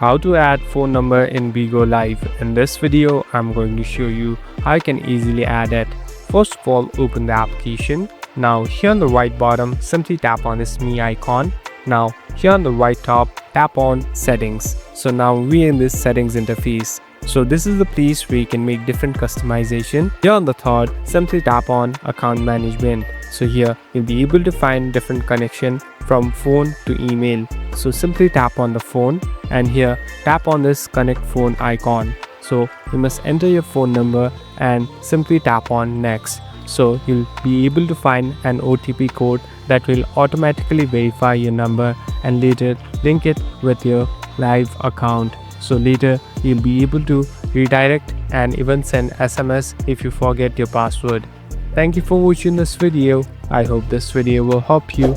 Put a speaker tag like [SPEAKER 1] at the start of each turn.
[SPEAKER 1] How to add phone number in Bigo Live. In this video, I'm going to show you how you can easily add it. First of all, open the application. Now here on the right bottom, simply tap on this me icon. Now here on the right top, tap on settings. So now we're in this settings interface. So this is the place where you can make different customization. Here on the third, simply tap on account management. So here you'll be able to find different connection from phone to email. So simply tap on the phone and here tap on this connect phone icon. So you must enter your phone number and simply tap on next. So you'll be able to find an OTP code that will automatically verify your number and later link it with your live account. So later you'll be able to redirect and even send SMS if you forget your password. Thank you for watching this video. I hope this video will help you.